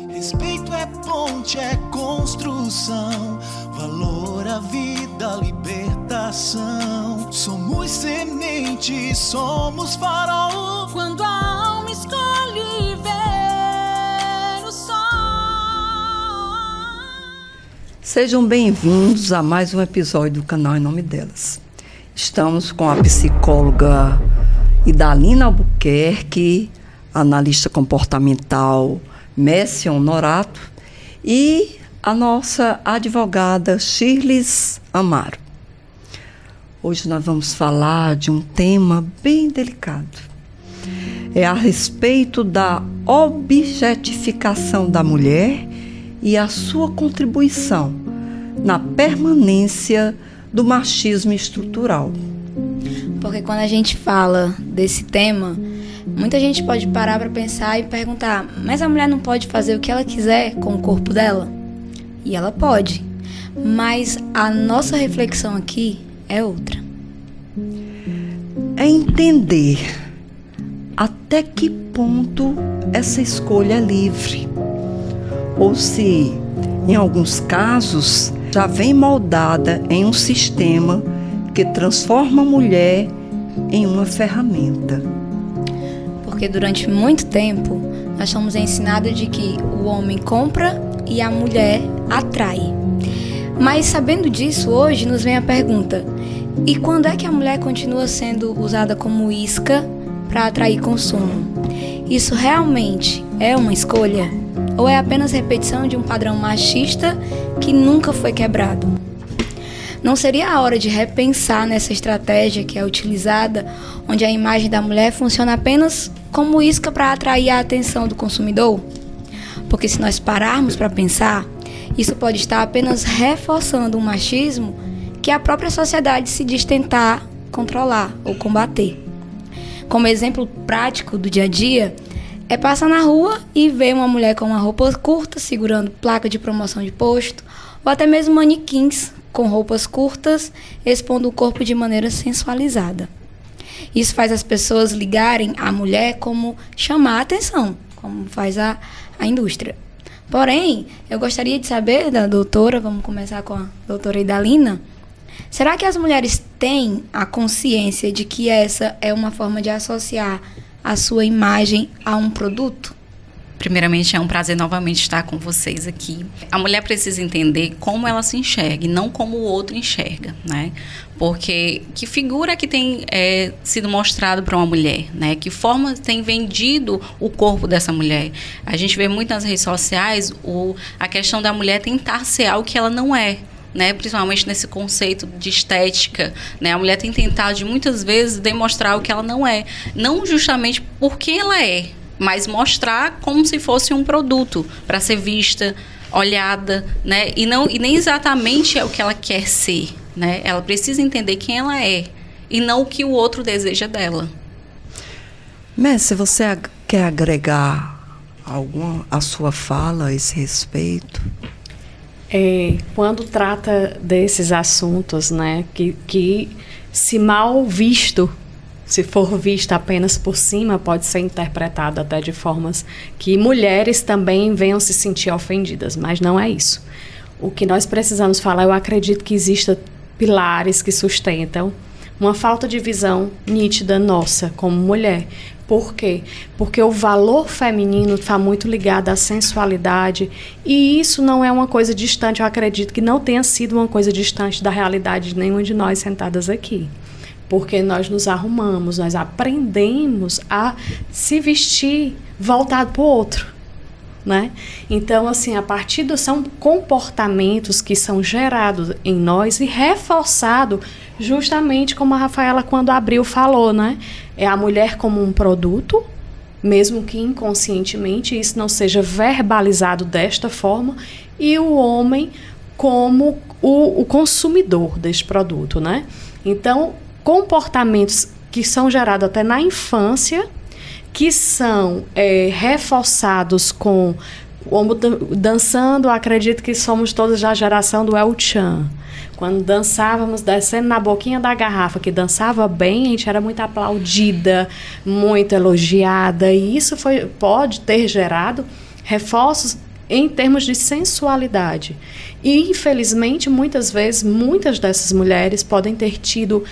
Respeito é ponte, é construção, valor à vida, libertação. Somos semente, somos farol. Quando a alma escolhe ver o sol. Sejam bem-vindos a mais um episódio do canal Em Nome Delas. Estamos com a psicóloga Idalina Albuquerque, analista comportamental Messi Honorato e a nossa advogada Shirlis Amaro. Hoje nós vamos falar de um tema bem delicado. É a respeito da objetificação da mulher e a sua contribuição na permanência do machismo estrutural. Porque quando a gente fala desse tema, muita gente pode parar para pensar e perguntar: mas a mulher não pode fazer o que ela quiser com o corpo dela? E ela pode, mas a nossa reflexão aqui é outra. É entender até que ponto essa escolha é livre, ou se, em alguns casos, já vem moldada em um sistema que transforma a mulher em uma ferramenta. Porque durante muito tempo nós somos ensinados de que o homem compra e a mulher atrai. Mas sabendo disso, hoje nos vem a pergunta: e quando é que a mulher continua sendo usada como isca para atrair consumo? Isso realmente é uma escolha? Ou é apenas repetição de um padrão machista que nunca foi quebrado? Não seria a hora de repensar nessa estratégia que é utilizada, onde a imagem da mulher funciona apenas como isca para atrair a atenção do consumidor? Porque se nós pararmos para pensar, isso pode estar apenas reforçando um machismo que a própria sociedade se diz tentar controlar ou combater. Como exemplo prático do dia a dia, é passar na rua e ver uma mulher com uma roupa curta, segurando placa de promoção de posto, ou até mesmo manequins com roupas curtas, expondo o corpo de maneira sensualizada. Isso faz as pessoas ligarem a mulher como chamar a atenção, como faz a indústria. Porém, eu gostaria de saber da doutora, vamos começar com a doutora Idalina, será que as mulheres têm a consciência de que essa é uma forma de associar a sua imagem a um produto? Primeiramente, é um prazer novamente estar com vocês aqui. A mulher precisa entender como ela se enxerga e não como o outro enxerga, né? Porque que figura que tem sido mostrado para uma mulher, né? Que forma tem vendido o corpo dessa mulher? A gente vê muito nas redes sociais a questão da mulher tentar ser algo que ela não é. Né, principalmente nesse conceito de estética, né, a mulher tem tentado de muitas vezes demonstrar o que ela não é, não justamente por quem ela é, mas mostrar como se fosse um produto para ser vista, olhada, né, e nem exatamente é o que ela quer ser, né, ela precisa entender quem ela é e não o que o outro deseja dela. Messi, você quer agregar alguma a sua fala a esse respeito? Quando trata desses assuntos, né, que se mal visto, se for visto apenas por cima, pode ser interpretado até de formas que mulheres também venham se sentir ofendidas, mas não é isso. O que nós precisamos falar, eu acredito que existam pilares que sustentam uma falta de visão nítida nossa como mulher. Por quê? Porque o valor feminino está muito ligado à sensualidade e isso não é uma coisa distante, eu acredito que não tenha sido uma coisa distante da realidade de nenhuma de nós sentadas aqui. Porque nós nos arrumamos, nós aprendemos a se vestir voltado para o outro, né? Então, assim, a partir são comportamentos que são gerados em nós e reforçados justamente como a Rafaela, quando abriu, falou, né? É a mulher como um produto, mesmo que inconscientemente isso não seja verbalizado desta forma, e o homem como o consumidor deste produto, né? Então, comportamentos que são gerados até na infância, que são reforçados com dançando, acredito que somos todos da geração do El Chan. Quando dançávamos descendo na boquinha da garrafa, que dançava bem, a gente era muito aplaudida, muito elogiada, e isso pode ter gerado reforços em termos de sensualidade. E, infelizmente, muitas vezes, muitas dessas mulheres podem ter tido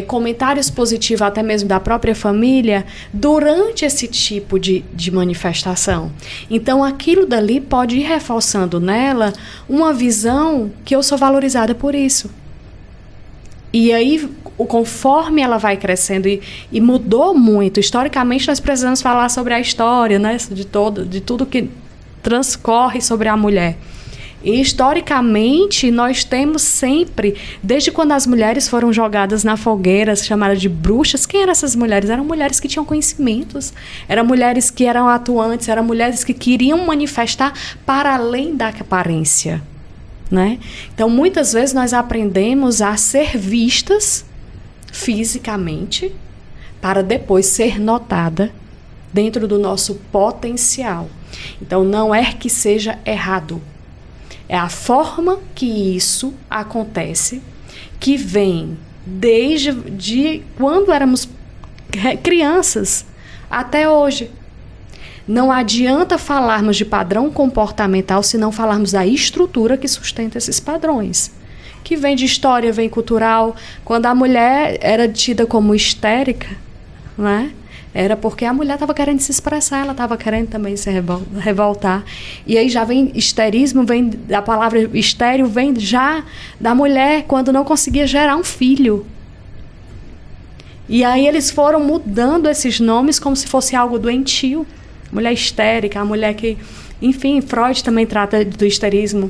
comentários positivos, até mesmo da própria família, durante esse tipo de manifestação. Então, aquilo dali pode ir reforçando nela uma visão que eu sou valorizada por isso. E aí, conforme ela vai crescendo e mudou muito, historicamente nós precisamos falar sobre a história, né, de tudo que transcorre sobre a mulher. E historicamente nós temos sempre, desde quando as mulheres foram jogadas na fogueira, chamadas de bruxas, quem eram essas mulheres? Eram mulheres que tinham conhecimentos, eram mulheres que eram atuantes, eram mulheres que queriam manifestar para além da aparência. Né? Então, muitas vezes nós aprendemos a ser vistas fisicamente para depois ser notada dentro do nosso potencial. Então, não é que seja errado. É a forma que isso acontece, que vem desde quando éramos crianças até hoje. Não adianta falarmos de padrão comportamental se não falarmos da estrutura que sustenta esses padrões. Que vem de história, vem cultural. Quando a mulher era tida como histérica, né? Era porque a mulher estava querendo se expressar, ela estava querendo também se revoltar. E aí já vem histerismo, vem da palavra estéril, vem já da mulher quando não conseguia gerar um filho. E aí eles foram mudando esses nomes como se fosse algo doentio. Mulher histérica, a mulher que... Enfim, Freud também trata do histerismo.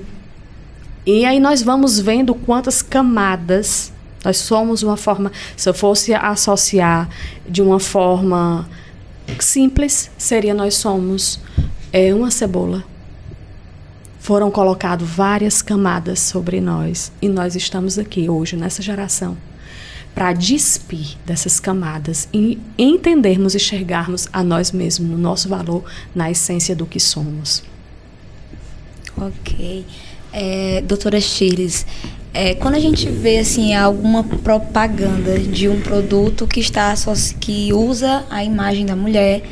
E aí nós vamos vendo quantas camadas... Nós somos uma forma... Se eu fosse associar de uma forma simples, seria nós somos uma cebola. Foram colocadas várias camadas sobre nós. E nós estamos aqui hoje, nessa geração, para despir dessas camadas e entendermos e enxergarmos a nós mesmos, no nosso valor, na essência do que somos. Ok. Doutora Shirley, quando a gente vê assim, alguma propaganda de um produto que usa a imagem da mulher,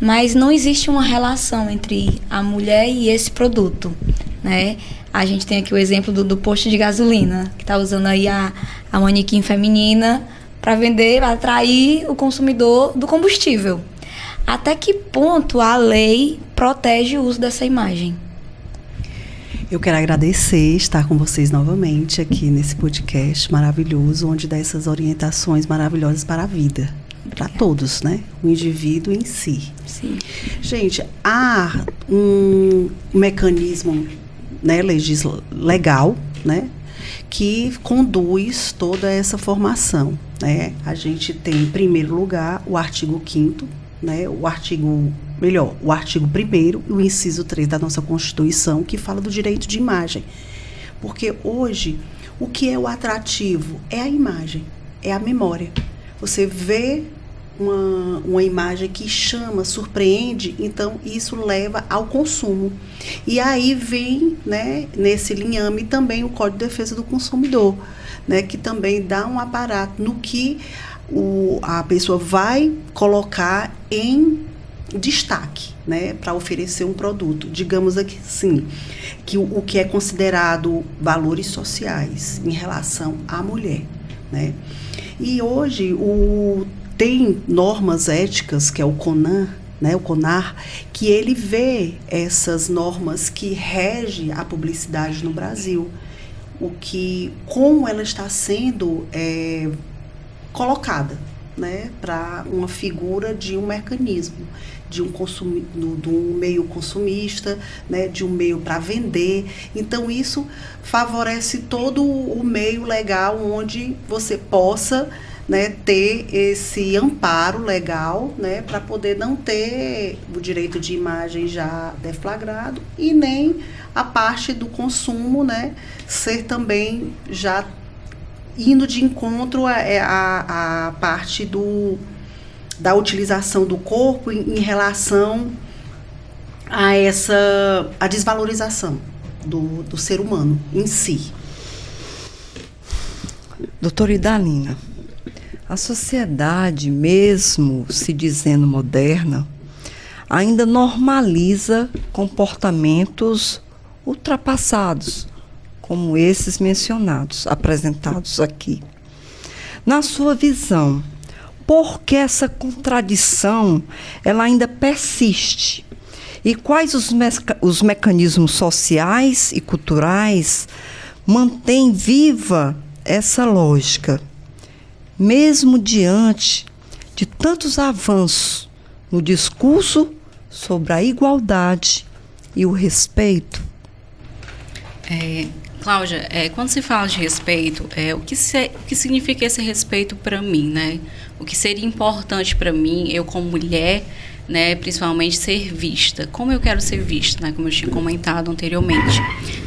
mas não existe uma relação entre a mulher e esse produto, né? A gente tem aqui o exemplo do posto de gasolina, que está usando aí a manequim feminina para vender, para atrair o consumidor do combustível. Até que ponto a lei protege o uso dessa imagem? Eu quero agradecer estar com vocês novamente aqui nesse podcast maravilhoso, onde dá essas orientações maravilhosas para a vida, para todos, né? O indivíduo em si. Sim. Gente, há um mecanismo, né, legal, né, que conduz toda essa formação, né? A gente tem, em primeiro lugar, o artigo 5º, né, o artigo 1º e o inciso 3 da nossa Constituição, que fala do direito de imagem. Porque hoje, o que é o atrativo? É a imagem, é a memória. Você vê uma imagem que chama, surpreende, então isso leva ao consumo. E aí vem, né, nesse linhame também o Código de Defesa do Consumidor, né, que também dá um aparato no que a pessoa vai colocar em destaque, né, para oferecer um produto. Digamos aqui, sim, que o que é considerado valores sociais em relação à mulher, né? E hoje tem normas éticas, que é o CONAR, né, o CONAR, que ele vê essas normas que regem a publicidade no Brasil, como ela está sendo colocada, né, para uma figura de um mecanismo, de um meio consumista, né, de um meio para vender. Então isso favorece todo o meio legal onde você possa, né, ter esse amparo legal, né, para poder não ter o direito de imagem já deflagrado e nem a parte do consumo, né, ser também já indo de encontro a parte da utilização do corpo em relação a desvalorização do ser humano em si. Doutora Idalina, a sociedade, mesmo se dizendo moderna, ainda normaliza comportamentos ultrapassados, como esses mencionados, apresentados aqui. Na sua visão, por que essa contradição ela ainda persiste? E quais os mecanismos sociais e culturais mantêm viva essa lógica, mesmo diante de tantos avanços no discurso sobre a igualdade e o respeito? Cláudia, quando se fala de respeito, o que significa esse respeito para mim, né? O que seria importante para mim, eu como mulher, né, principalmente ser vista. Como eu quero ser vista, né, como eu tinha comentado anteriormente.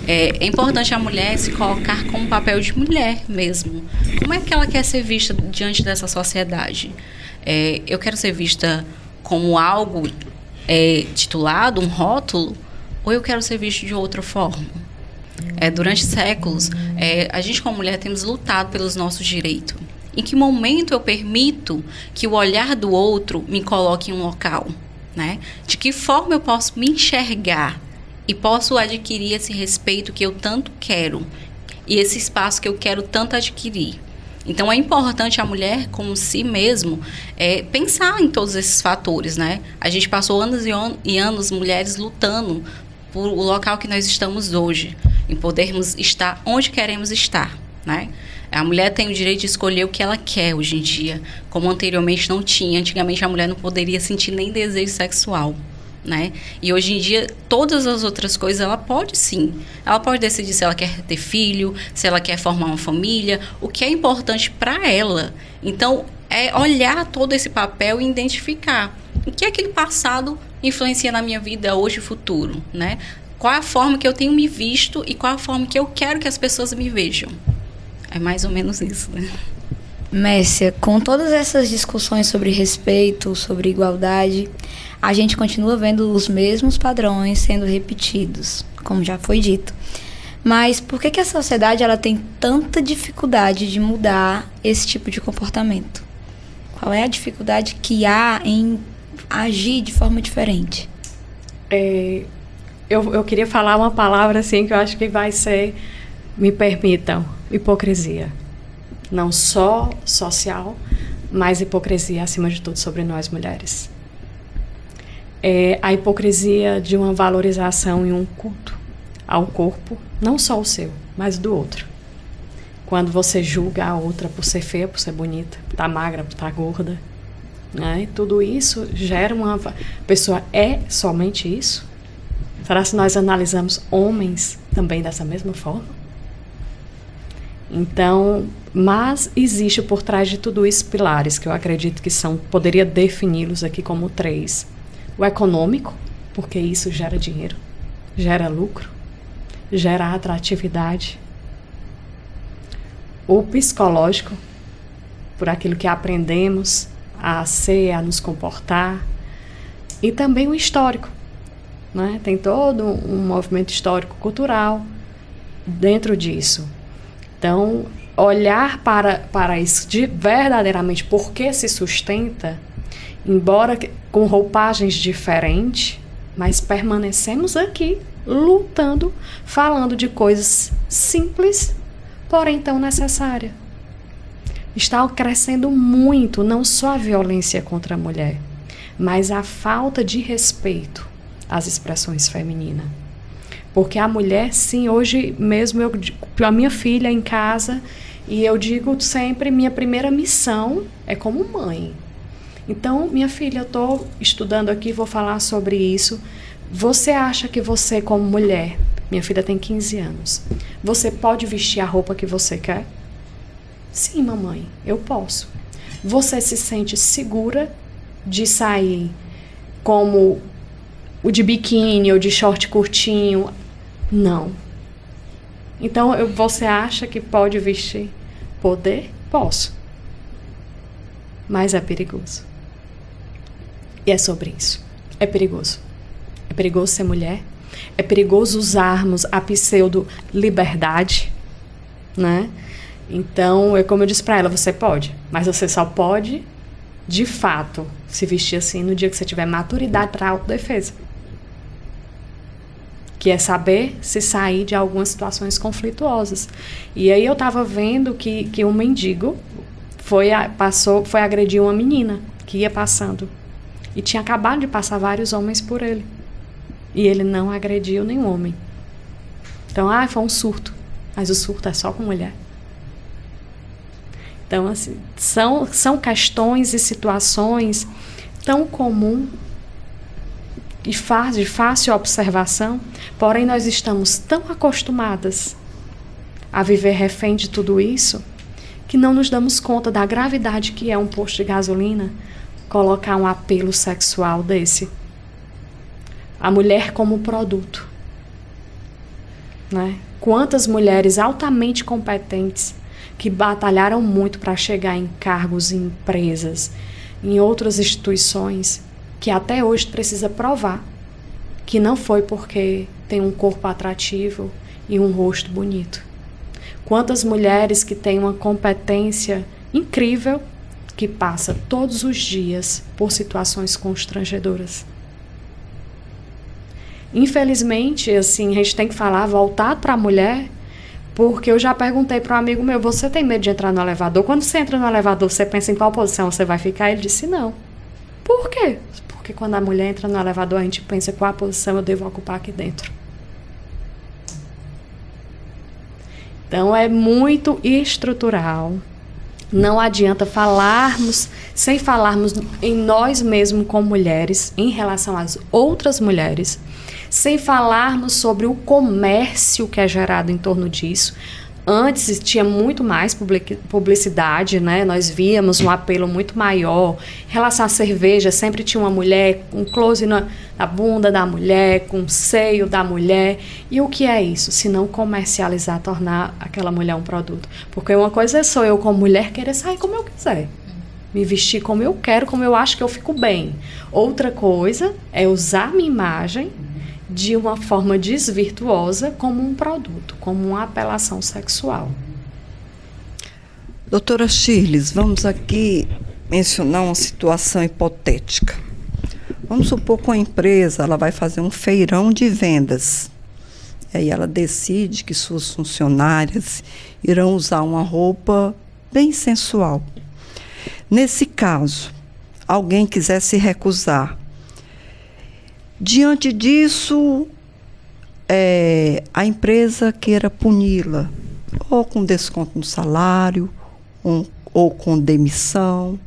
É importante a mulher se colocar como papel de mulher mesmo. Como é que ela quer ser vista diante dessa sociedade? Eu quero ser vista como algo titulado, um rótulo, ou eu quero ser vista de outra forma? Durante séculos, a gente como mulher temos lutado pelos nossos direitos. Em que momento eu permito que o olhar do outro me coloque em um local, né? De que forma eu posso me enxergar e posso adquirir esse respeito que eu tanto quero e esse espaço que eu quero tanto adquirir? Então, é importante a mulher, como si mesmo, pensar em todos esses fatores, né? A gente passou anos e anos, mulheres, lutando por o local que nós estamos hoje, em podermos estar onde queremos estar, né? A mulher tem o direito de escolher o que ela quer hoje em dia, como anteriormente não tinha. Antigamente a mulher não poderia sentir nem desejo sexual, né? E hoje em dia, todas as outras coisas ela pode sim. Ela pode decidir se ela quer ter filho, se ela quer formar uma família, o que é importante para ela. Então, é olhar todo esse papel e identificar o que aquele passado influencia na minha vida hoje e futuro, né? Qual é a forma que eu tenho me visto e qual é a forma que eu quero que as pessoas me vejam. É mais ou menos isso, né? Mércia, com todas essas discussões sobre respeito, sobre igualdade, a gente continua vendo os mesmos padrões sendo repetidos, como já foi dito. Mas por que a sociedade ela tem tanta dificuldade de mudar esse tipo de comportamento? Qual é a dificuldade que há em agir de forma diferente? Eu queria falar uma palavra assim que eu acho que vai ser, me permitam, hipocrisia. Não só social, mas hipocrisia acima de tudo sobre nós mulheres. A hipocrisia de uma valorização e um culto ao corpo, não só o seu, mas do outro. Quando você julga a outra por ser feia, por ser bonita, por estar magra, por estar gorda, né? Tudo isso gera uma... A pessoa é somente isso? Será que nós analisamos homens também dessa mesma forma? Então, mas existe por trás de tudo isso pilares que eu acredito que poderia defini-los aqui como 3. O econômico, porque isso gera dinheiro, gera lucro, gera atratividade. O psicológico, por aquilo que aprendemos a ser, a nos comportar. E também o histórico, né? Tem todo um movimento histórico-cultural dentro disso. Então, olhar para isso verdadeiramente por que se sustenta, embora com roupagens diferentes, mas permanecemos aqui lutando, falando de coisas simples, porém tão necessárias. Está crescendo muito, não só a violência contra a mulher, mas a falta de respeito às expressões femininas. Porque a mulher, sim, hoje mesmo, a minha filha em casa, e eu digo sempre, minha primeira missão é como mãe. Então, minha filha, eu estou estudando aqui, vou falar sobre isso. Você acha que você, como mulher, minha filha tem 15 anos, você pode vestir a roupa que você quer? Sim, mamãe, eu posso. Você se sente segura de sair como o de biquíni ou de short curtinho? Não. Então, você acha que pode vestir? Poder? Posso. Mas é perigoso. E é sobre isso. É perigoso. É perigoso ser mulher. É perigoso usarmos a pseudo-liberdade, né? Então, como eu disse para ela, você pode, mas você só pode, de fato, se vestir assim no dia que você tiver maturidade para autodefesa. Que é saber se sair de algumas situações conflituosas. E aí eu estava vendo que um mendigo foi agredir uma menina que ia passando. E tinha acabado de passar vários homens por ele. E ele não agrediu nenhum homem. Então, foi um surto. Mas o surto é só com mulher. Então, assim, são questões e situações tão comuns de fácil observação, porém nós estamos tão acostumadas a viver refém de tudo isso, que não nos damos conta da gravidade que é um posto de gasolina colocar um apelo sexual desse. A mulher como produto. Né? Quantas mulheres altamente competentes que batalharam muito para chegar em cargos em empresas, em outras instituições, que até hoje precisa provar que não foi porque tem um corpo atrativo e um rosto bonito. Quantas mulheres que têm uma competência incrível que passa todos os dias por situações constrangedoras. Infelizmente, assim, a gente tem que falar voltado para a mulher, porque eu já perguntei para um amigo meu, você tem medo de entrar no elevador? Quando você entra no elevador, você pensa em qual posição você vai ficar? Ele disse não. Por quê? Porque quando a mulher entra no elevador, a gente pensa qual a posição eu devo ocupar aqui dentro. Então, é muito estrutural. Não adianta sem falarmos em nós mesmos como mulheres, em relação às outras mulheres, sem falarmos sobre o comércio que é gerado em torno disso. Antes tinha muito mais publicidade, né? Nós víamos um apelo muito maior. Em relação à cerveja, sempre tinha uma mulher com close na bunda da mulher, com o seio da mulher. E o que é isso? Se não comercializar, tornar aquela mulher um produto. Porque uma coisa sou eu como mulher querer sair como eu quiser. Me vestir como eu quero, como eu acho que eu fico bem. Outra coisa é usar minha imagem de uma forma desvirtuosa como um produto, como uma apelação sexual. Doutora Shirles, vamos aqui mencionar uma situação hipotética. Vamos supor que uma empresa ela vai fazer um feirão de vendas. E aí ela decide que suas funcionárias irão usar uma roupa bem sensual. Nesse caso, alguém quiser se recusar. Diante disso, a empresa queira puni-la, ou com desconto no salário, ou com demissão.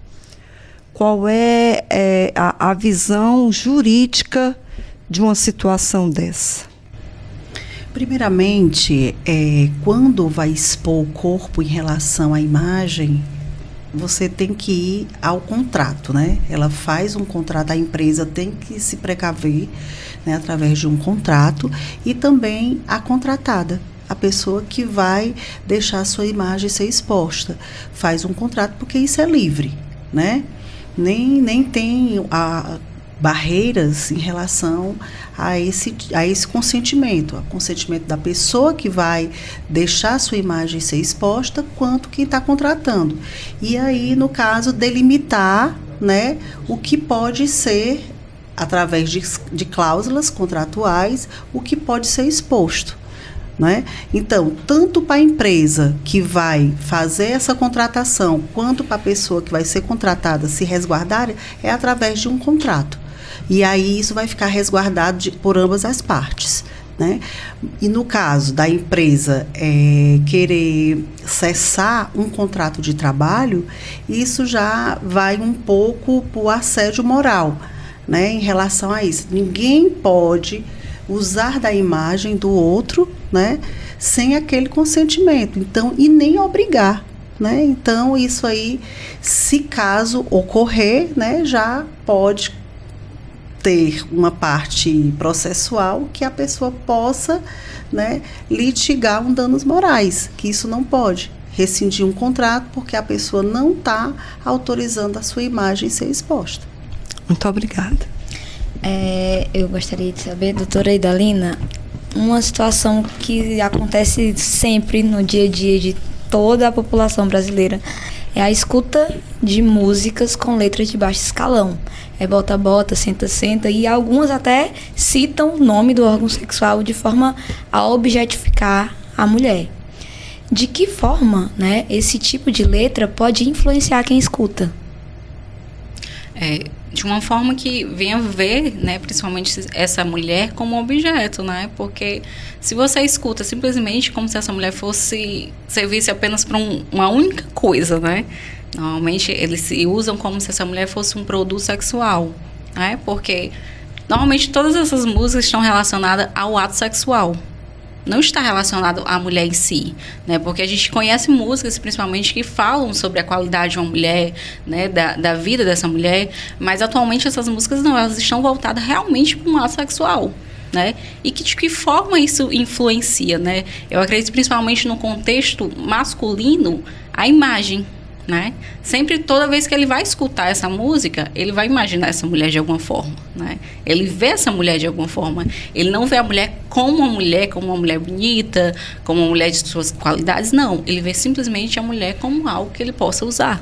Qual é a visão jurídica de uma situação dessa? Primeiramente, quando vai expor o corpo em relação à imagem, você tem que ir ao contrato, né? Ela faz um contrato, a empresa tem que se precaver, né, através de um contrato, e também a contratada, a pessoa que vai deixar a sua imagem ser exposta. Faz um contrato, porque isso é livre, né? Nem tem barreiras em relação a esse consentimento. O consentimento da pessoa que vai deixar a sua imagem ser exposta, quanto quem está contratando. E aí, no caso, delimitar, né, o que pode ser, através de cláusulas contratuais, o que pode ser exposto. Né? Então, tanto para a empresa que vai fazer essa contratação, quanto para a pessoa que vai ser contratada se resguardar, é através de um contrato. E aí isso vai ficar resguardado por ambas as partes. Né? E no caso da empresa querer cessar um contrato de trabalho, isso já vai um pouco para o assédio moral, né? Em relação a isso. Ninguém pode usar da imagem do outro, né, sem aquele consentimento, então, e nem obrigar, né? Então, isso aí, se caso ocorrer, né, já pode ter uma parte processual que a pessoa possa, né, litigar um danos morais, que isso não pode. Rescindir um contrato porque a pessoa não está autorizando a sua imagem ser exposta. Muito obrigada. Eu gostaria de saber, doutora Idalina, uma situação que acontece sempre no dia a dia de toda a população brasileira é a escuta de músicas com letras de baixo escalão. É bota, bota, senta, senta, e algumas até citam o nome do órgão sexual de forma a objetificar a mulher. De que forma, né, esse tipo de letra pode influenciar quem escuta? De uma forma que venha ver, né, principalmente essa mulher como objeto, né? Porque se você escuta simplesmente como se essa mulher servisse apenas para uma única coisa, né? Normalmente eles se usam como se essa mulher fosse um produto sexual, né? Porque normalmente todas essas músicas estão relacionadas ao ato sexual. Não está relacionado à mulher em si, né? Porque a gente conhece músicas, principalmente, que falam sobre a qualidade de uma mulher, né? Da vida dessa mulher, mas atualmente essas músicas não, elas estão voltadas realmente para um ato sexual, né? E de que forma isso influencia, né? Eu acredito principalmente no contexto masculino, a imagem, né? Sempre, toda vez que ele vai escutar essa música, ele vai imaginar essa mulher de alguma forma, né? Ele vê essa mulher de alguma forma. Ele não vê a mulher como uma mulher bonita, como uma mulher de suas qualidades, não. Ele vê simplesmente a mulher como algo que ele possa usar,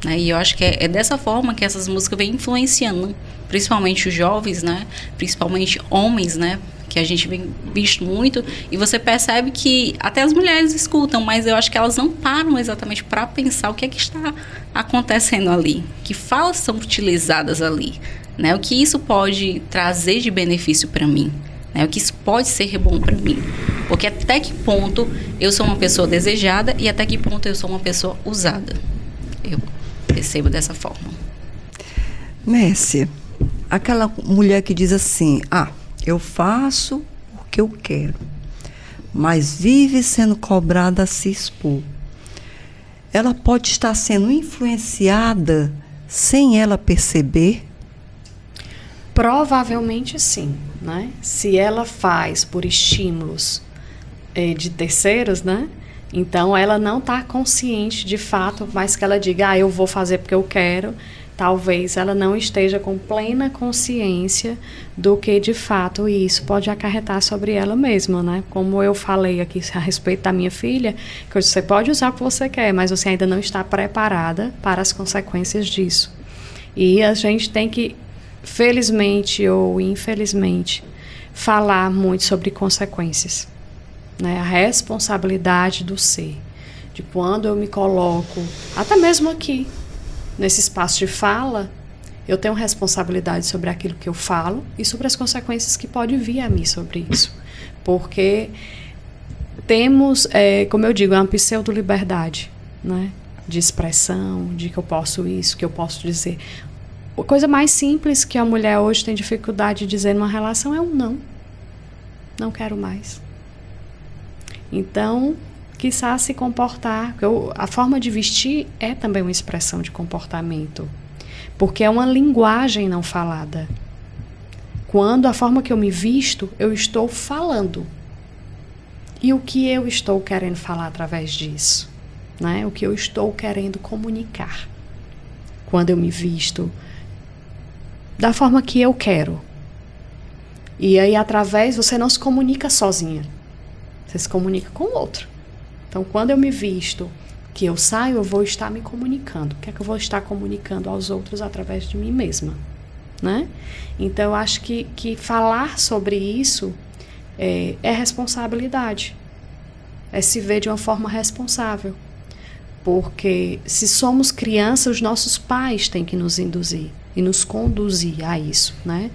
né? E eu acho que é dessa forma que essas músicas vêm influenciando, principalmente os jovens, né? Principalmente homens, né? Que a gente vem visto muito, e você percebe que até as mulheres escutam, mas eu acho que elas não param exatamente para pensar o que é que está acontecendo ali, que falas são utilizadas ali, né? O que isso pode trazer de benefício para mim, né? O que isso pode ser bom para mim, porque até que ponto eu sou uma pessoa desejada e até que ponto eu sou uma pessoa usada. Eu percebo dessa forma. Mércia, aquela mulher que diz assim, eu faço o que eu quero, mas vive sendo cobrada a se expor. Ela pode estar sendo influenciada sem ela perceber? Provavelmente sim, né? Se ela faz por estímulos de terceiros, né? Então ela não está consciente de fato, mas que ela diga, eu vou fazer porque eu quero. Talvez ela não esteja com plena consciência do que, de fato, isso pode acarretar sobre ela mesma, né? Como eu falei aqui a respeito da minha filha, que você pode usar o que você quer, mas você ainda não está preparada para as consequências disso. E a gente tem que, felizmente ou infelizmente, falar muito sobre consequências, né? A responsabilidade do ser, de quando eu me coloco, até mesmo aqui, nesse espaço de fala, eu tenho responsabilidade sobre aquilo que eu falo e sobre as consequências que podem vir a mim sobre isso. Porque temos, como eu digo, uma pseudo-liberdade, né? De expressão, de que eu posso isso, que eu posso dizer. A coisa mais simples que a mulher hoje tem dificuldade de dizer numa relação é um não. Não quero mais. Então, quiçá se comportar. A forma de vestir é também uma expressão de comportamento, porque é uma linguagem não falada. Quando a forma que eu me visto, eu estou falando. E o que eu estou querendo falar através disso? Né? O que eu estou querendo comunicar. Quando eu me visto da forma que eu quero. E aí, através, você não se comunica sozinha. Você se comunica com o outro. Então, quando eu me visto, que eu saio, eu vou estar me comunicando. O que é que eu vou estar comunicando aos outros através de mim mesma, né? Então, eu acho que falar sobre isso é responsabilidade. É se ver de uma forma responsável. Porque se somos crianças, os nossos pais têm que nos induzir e nos conduzir a isso, né?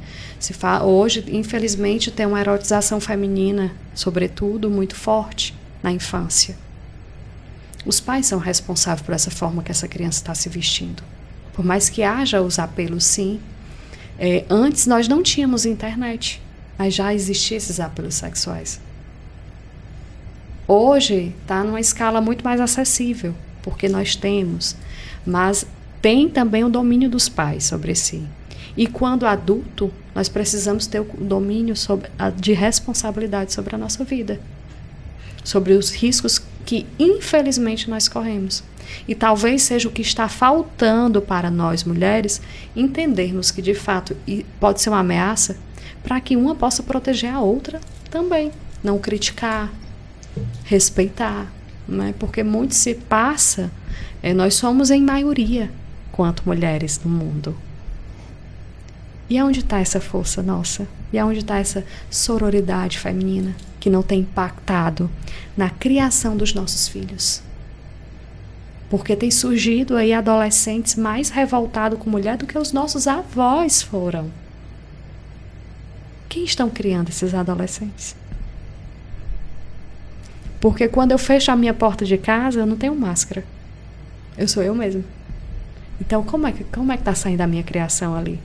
Hoje, infelizmente, tem uma erotização feminina, sobretudo, muito forte na infância. Os pais são responsáveis por essa forma que essa criança está se vestindo. Por mais que haja os apelos, sim. Antes nós não tínhamos internet, mas já existiam esses apelos sexuais. Hoje está numa escala muito mais acessível, porque nós temos, mas tem também o domínio dos pais sobre si. E quando adulto, nós precisamos ter o domínio de responsabilidade sobre a nossa vida, sobre os riscos que infelizmente nós corremos. E talvez seja o que está faltando para nós mulheres entendermos que de fato pode ser uma ameaça, para que uma possa proteger a outra também. Não criticar, respeitar, né? Porque muito se passa, nós somos em maioria quanto mulheres no mundo. E aonde está essa força nossa? E aonde está essa sororidade feminina que não tem impactado na criação dos nossos filhos? Porque tem surgido aí adolescentes mais revoltados com mulher do que os nossos avós foram. Quem estão criando esses adolescentes? Porque quando eu fecho a minha porta de casa, eu não tenho máscara. Eu sou eu mesma. Então, como é que está saindo a minha criação ali?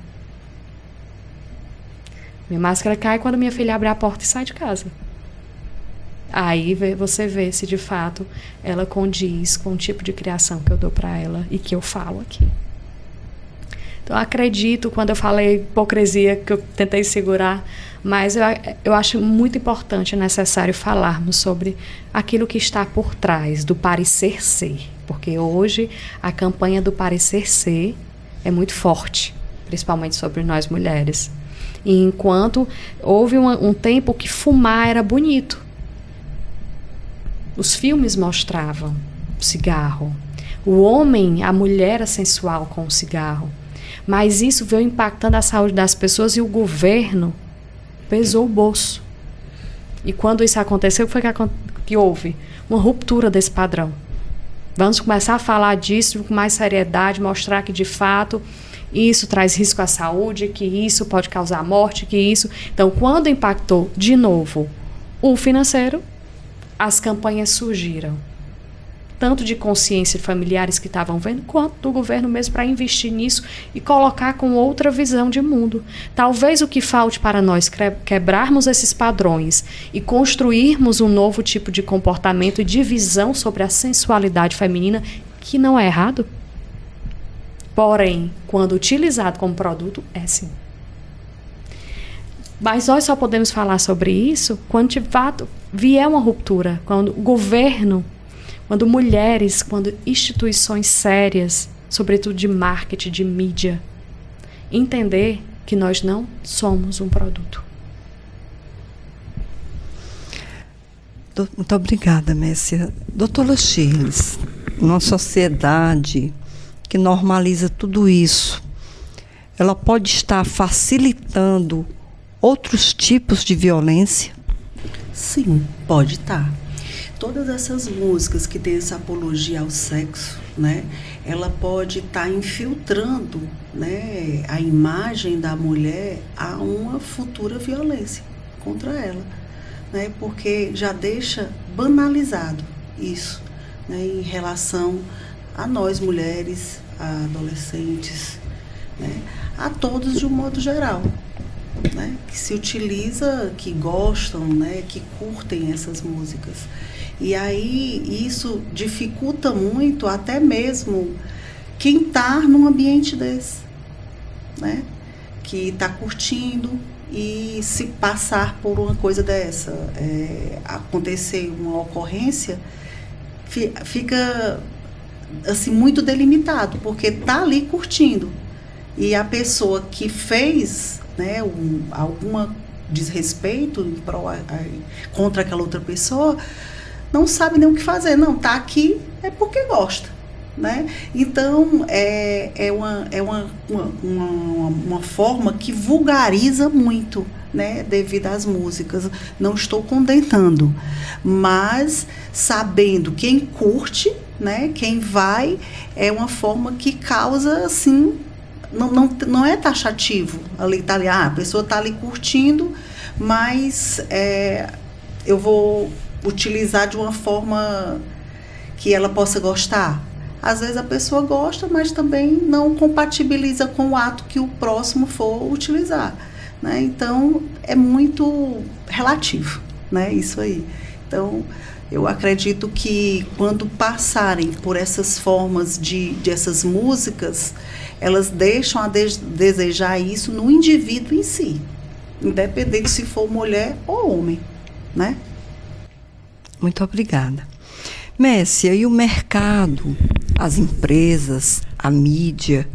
Minha máscara cai quando minha filha abre a porta e sai de casa. Aí você vê se de fato ela condiz com o tipo de criação que eu dou para ela e que eu falo aqui. Então, eu acredito, quando eu falei hipocrisia, que eu tentei segurar, mas eu acho muito importante e necessário falarmos sobre aquilo que está por trás do parecer ser. Porque hoje a campanha do parecer ser é muito forte, principalmente sobre nós mulheres. E enquanto houve um tempo que fumar era bonito. Os filmes mostravam o cigarro. O homem, a mulher era sensual com o cigarro. Mas isso veio impactando a saúde das pessoas e o governo pesou o bolso. E quando isso aconteceu, foi que houve uma ruptura desse padrão. Vamos começar a falar disso com mais seriedade, mostrar que de fato isso traz risco à saúde, que isso pode causar morte, que isso... Então, quando impactou de novo o financeiro, as campanhas surgiram. Tanto de consciência de familiares que estavam vendo, quanto do governo mesmo para investir nisso e colocar com outra visão de mundo. Talvez o que falte para nós quebrarmos esses padrões e construirmos um novo tipo de comportamento e de visão sobre a sensualidade feminina, que não é errado. Porém, quando utilizado como produto, é sim. Mas nós só podemos falar sobre isso quando de fato vier uma ruptura, quando o governo, quando mulheres, quando instituições sérias, sobretudo de marketing, de mídia, entender que nós não somos um produto. Muito obrigada, Messia. Doutora Shirles, numa sociedade que normaliza tudo isso, ela pode estar facilitando outros tipos de violência? Sim, pode estar. Todas essas músicas que têm essa apologia ao sexo, né, ela pode estar infiltrando, né, a imagem da mulher a uma futura violência contra ela, né, porque já deixa banalizado isso, né, em relação a nós mulheres, a adolescentes, né, a todos de um modo geral. Né, que se utiliza, que gostam, né, que curtem essas músicas. E aí isso dificulta muito até mesmo quem está num ambiente desse, né, que está curtindo e se passar por uma coisa dessa, acontecer uma ocorrência, fica assim muito delimitado, porque está ali curtindo e a pessoa que fez, né, alguma desrespeito contra aquela outra pessoa, não sabe nem o que fazer. Não, tá aqui é porque gosta, né? Então, é uma forma que vulgariza muito, né, devido às músicas. Não estou condenando, mas sabendo quem curte, né, quem vai, é uma forma que causa, assim... Não é taxativo, a pessoa está ali curtindo, mas eu vou utilizar de uma forma que ela possa gostar. Às vezes a pessoa gosta, mas também não compatibiliza com o ato que o próximo for utilizar, né? Então, é muito relativo, né? Isso aí. Então, eu acredito que quando passarem por essas formas de essas músicas, elas deixam a desejar isso no indivíduo em si, independente se for mulher ou homem, né? Muito obrigada. Messia, e o mercado, as empresas, a mídia,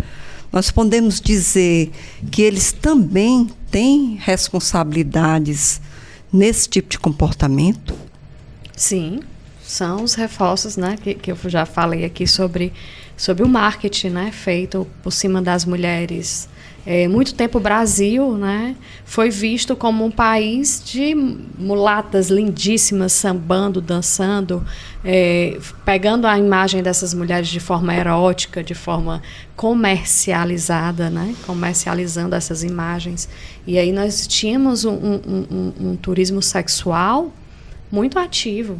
nós podemos dizer que eles também têm responsabilidades nesse tipo de comportamento? Sim, são os reforços, né, que eu já falei aqui sobre o marketing, né, feito por cima das mulheres. Muito tempo o Brasil, né, foi visto como um país de mulatas lindíssimas, sambando, dançando, pegando a imagem dessas mulheres de forma erótica, de forma comercializada, né, comercializando essas imagens. E aí nós tínhamos um turismo sexual muito ativo.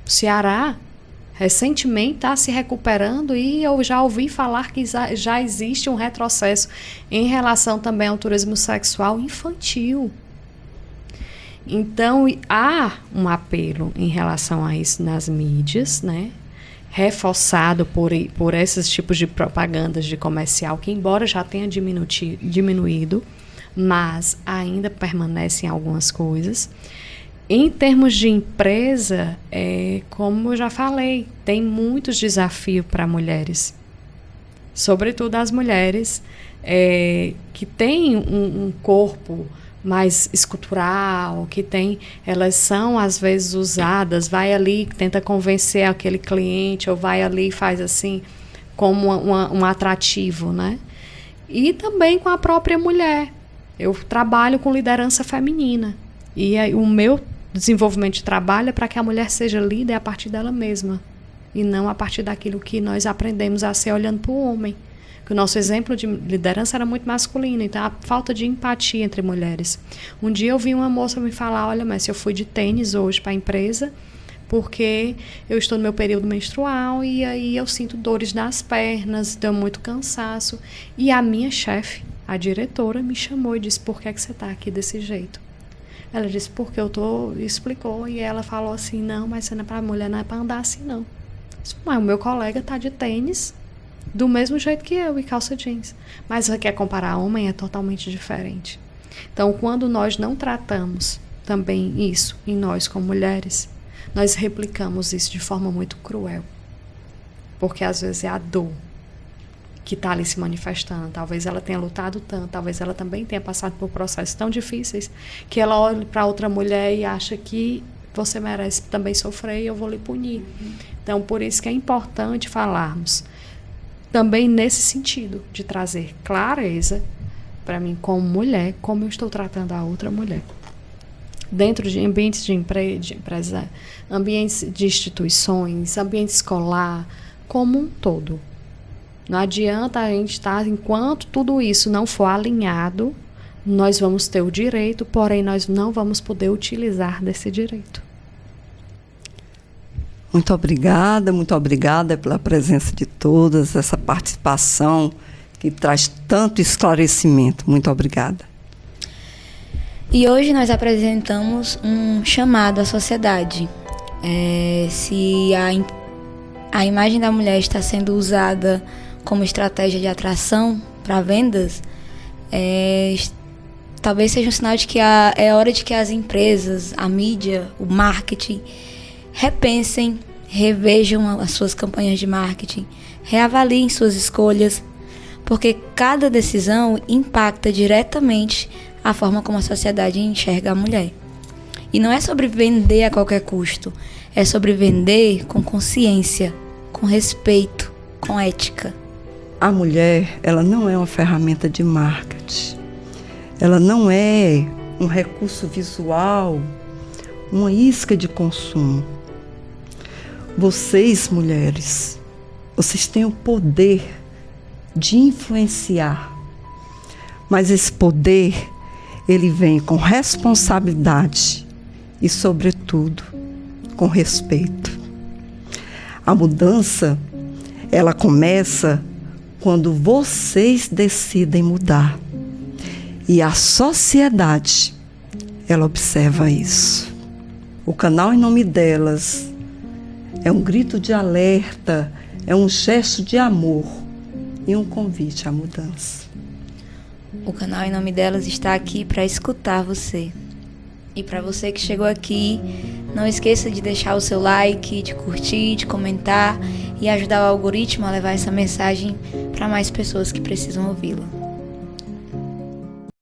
O Ceará recentemente está se recuperando e eu já ouvi falar que já existe um retrocesso em relação também ao turismo sexual infantil. Então, há um apelo em relação a isso nas mídias, né? Reforçado por esses tipos de propagandas de comercial, que embora já tenha diminuído, mas ainda permanecem algumas coisas. Em termos de empresa, como eu já falei, tem muitos desafios para mulheres. Sobretudo as mulheres que têm um corpo mais escultural, elas são às vezes usadas, vai ali, tenta convencer aquele cliente, ou vai ali e faz assim, como um atrativo, né? E também com a própria mulher. Eu trabalho com liderança feminina. E o meu desenvolvimento de trabalho é para que a mulher seja líder a partir dela mesma e não a partir daquilo que nós aprendemos a ser olhando para o homem. Que o nosso exemplo de liderança era muito masculino, então a falta de empatia entre mulheres. Um dia eu vi uma moça me falar, olha, mas eu fui de tênis hoje para a empresa porque eu estou no meu período menstrual e aí eu sinto dores nas pernas, tenho muito cansaço. E a minha chefe, a diretora, me chamou e disse, por que você está aqui desse jeito? Ela disse, porque explicou, e ela falou assim, não, mas não é para mulher, não é para andar assim, não. Mas o meu colega está de tênis, do mesmo jeito que eu, e calça jeans. Mas você quer comparar homem, é totalmente diferente. Então, quando nós não tratamos também isso em nós como mulheres, nós replicamos isso de forma muito cruel. Porque às vezes é a dor que está ali se manifestando. Talvez ela tenha lutado tanto, talvez ela também tenha passado por processos tão difíceis que ela olha para outra mulher e acha que você merece também sofrer e eu vou lhe punir. Então, por isso que é importante falarmos também nesse sentido, de trazer clareza para mim como mulher, como eu estou tratando a outra mulher. Dentro de ambientes de empresa, ambientes de instituições, ambiente escolar, como um todo. Não adianta a gente estar, enquanto tudo isso não for alinhado, nós vamos ter o direito, porém nós não vamos poder utilizar desse direito. Muito obrigada pela presença de todas, essa participação que traz tanto esclarecimento. Muito obrigada. E hoje nós apresentamos um chamado à sociedade. Se a imagem da mulher está sendo usada como estratégia de atração para vendas, talvez seja um sinal de que é hora de que as empresas, a mídia, o marketing, repensem, revejam as suas campanhas de marketing, reavaliem suas escolhas, porque cada decisão impacta diretamente a forma como a sociedade enxerga a mulher. E não é sobre vender a qualquer custo, é sobre vender com consciência, com respeito, com ética. A mulher, ela não é uma ferramenta de marketing. Ela não é um recurso visual, uma isca de consumo. Vocês, mulheres, vocês têm o poder de influenciar. Mas esse poder, ele vem com responsabilidade e, sobretudo, com respeito. A mudança, ela começa quando vocês decidem mudar. E a sociedade, ela observa isso. O canal Em Nome Delas é um grito de alerta, é um gesto de amor e um convite à mudança. O canal Em Nome Delas está aqui para escutar você. E para você que chegou aqui, não esqueça de deixar o seu like, de curtir, de comentar e ajudar o algoritmo a levar essa mensagem para mais pessoas que precisam ouvi-la.